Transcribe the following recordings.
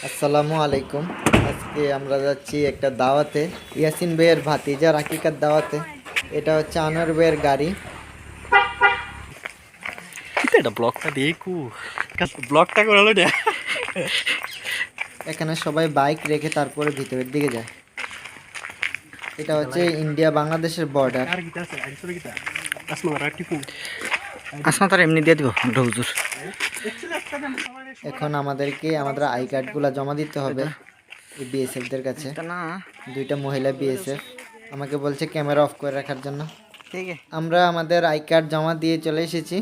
আসসালামু আলাইকুম। আজকে আমরা যাচ্ছি একটা দাওয়াতে, ইয়াসিন ভাইয়ের ভাতিজা রাকিকার দাওয়াতে। এটা হচ্ছে আনোয়ার ভাইয়ের গাড়ি। এটা ব্লগটা দেখু ব্লগটা করালো না। এখানে সবাই বাইক রেখে তারপরে ভিতরের দিকে যায়। এটা হচ্ছে ইন্ডিয়া বাংলাদেশের বর্ডার। আসমা তার এমনি দিয়ে দিব হুজুর। এখন আমাদেরকে আমাদের আই কার্ডগুলো জমা দিতে হবে এই বিএসএফদের কাছে। দুইটা মহিলা বিএসএফ আমাকে বলছে ক্যামেরা অফ করে রাখার জন্য। আমরা আমাদের আই কার্ড জমা দিয়ে চলে এসেছি।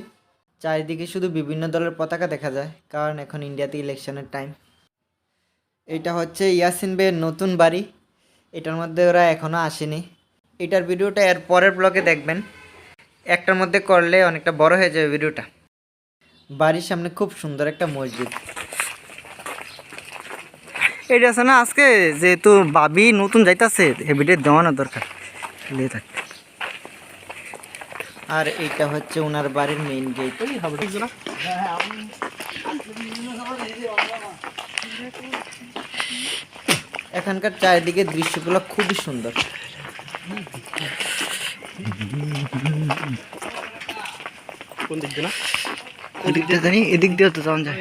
চারিদিকে শুধু বিভিন্ন দলের পতাকা দেখা যায়, কারণ এখন ইন্ডিয়াতে ইলেকশনের টাইম। এটা হচ্ছে ইয়াসিন ভাইয়ের নতুন বাড়ি। এটার মধ্যে ওরা এখনও আসেনি। এটার ভিডিওটা এর পরের ব্লগে দেখবেন। একটার মধ্যে করলে অনেকটা বড় হয়ে যাবে ভিডিওটা। বাড়ির সামনে খুব সুন্দর একটা মসজিদ। এটা আছে না, আজকে যেহেতু বাবি নতুন যাইতাছে এই ভিডিও দেওয়ানো দরকার। আর এইটা হচ্ছে ওনার বাড়ির মেইন গেট। এখানকার চারিদিকে দৃশ্যগুলো খুবই সুন্দর। এদিক দিয়ে তো যাওয়া যায়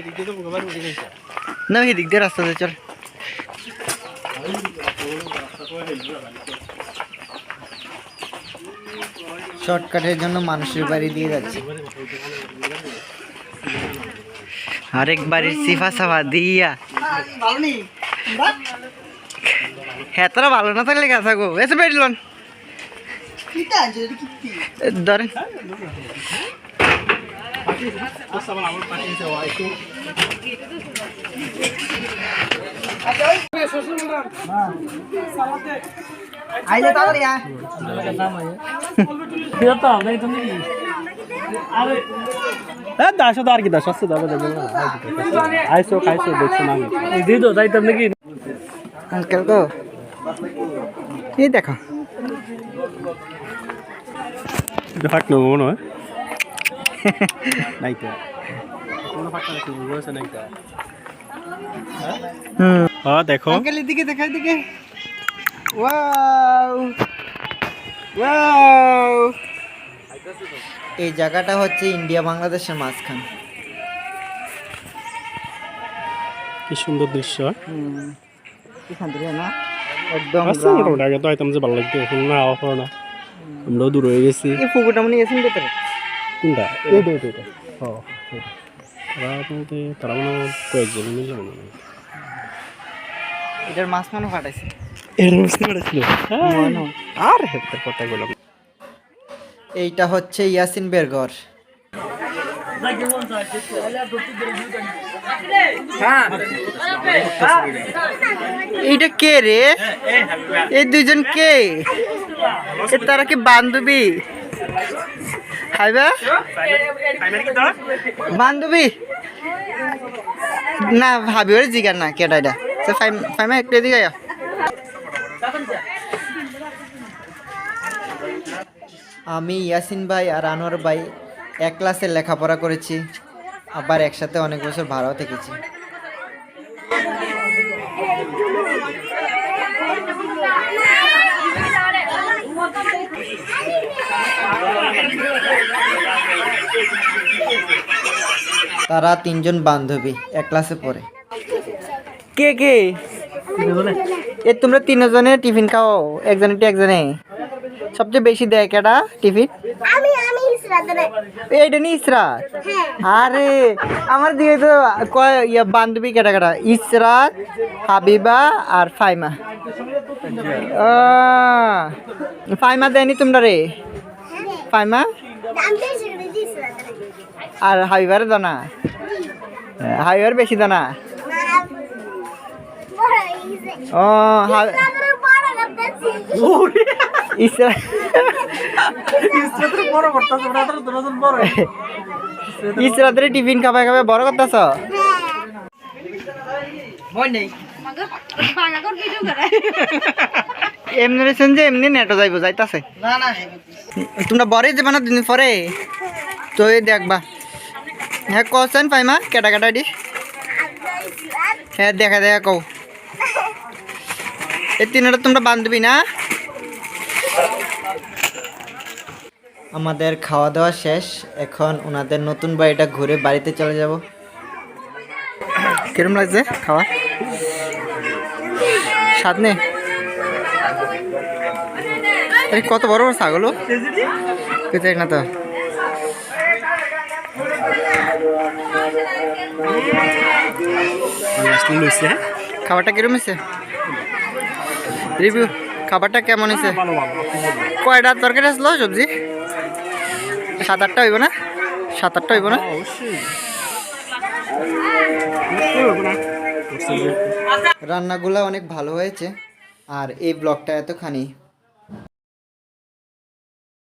না, এদিক দিয়ে রাস্তা দিয়ে চল। শর্টকাটের জন্য মানুষের বাড়ি দিয়ে যাচ্ছে। আরেক বাড়ির সিফা সাফা দিয়া হ্যাঁ, তারা ভালো না থাকলে গা থাকো এসে বেরিলন ধরেন। আজকাল তো এই দেখো ফাট নেবো মনে হয় নাই তো দেখো দিকে দেখা দিকে। ওয়াও ওয়াও, এই জায়গাটা হচ্ছে ইন্ডিয়া বাংলাদেশের মাঝখান। কি সুন্দর দৃশ্য। না একদম মোটামুটি আগে তো আইতাম যে ভালো লাগতো, এখন না অফার না। আমরাও দূর হয়ে গেছি। এই পুকুরটা মনে গেছেন ভেতরে কোনটা? এইটা তারা মনে কয়েকজন মিলে মনে হয় এটার মাছ মনে ফাটাইছে। আর হেঁটে কথা বললাম। এইটা হচ্ছে ইয়াসিন বের ঘর। এইটা কে রে? এই দুইজন কে? তারা কি বান্ধবী? বান্ধবী না, ভাবি ওর জিগার না কেটা এটা। ফাইমা একটু এদিকে আয়। আমি ইয়াসিন ভাই আর আনোয়ার ভাই এক ক্লাসে লেখাপড়া করেছি, আবার একসাথে অনেক বছর ভাড়াও থেকেছি। তারা তিনজন বান্ধবী, এক ক্লাসে পড়ে। কে কে এ তোমরা তিনজনে টিফিন খাও? একজনে একজনে সবচেয়ে বেশি দেয় কেডা টিফিন? এইটা নি ইসরাত। আরে আমার দিকে তো বান্ধবী কেটা কেটা? ইসরাত, হাবিবা আর ফাইমা। ফাইমা দেয়নি তোমরা রে? ফাইমা আর হাবিবার দানা? হাবিবার বেশি দানা? ও ইসরাতের টিফিন খাবাই খাবাই বড় করতেছ? এমনি যে এমনি নেটো যাইব যাইতাছে। তোমরা বরে যাবা না দিন পরে তো দেখবা। হ্যাঁ কছেন পাইমা কেটা কেটা ডি হ্যাঁ দেখা দেখা কও এই তিনটা তোমরা বান্ধবী না? আমাদের খাওয়া দাওয়া শেষ, এখন ওনাদের নতুন বাড়িটা ঘুরে বাড়িতে চলে যাব। কিরম লাগছে খাওয়া? স্বাদ নেই? কত বড় বড় ছাগল চাই না তো। খাবারটা কিরম হয়েছে? রিভিউ খাবারটা কেমন হয়েছে? কয়টা তরকারি আসলো সবজি? 7-8টা হইব না? 7-8টা হইব না? রান্নাগুলো অনেক ভালো হয়েছে, আর এই ব্লগটা এতখানি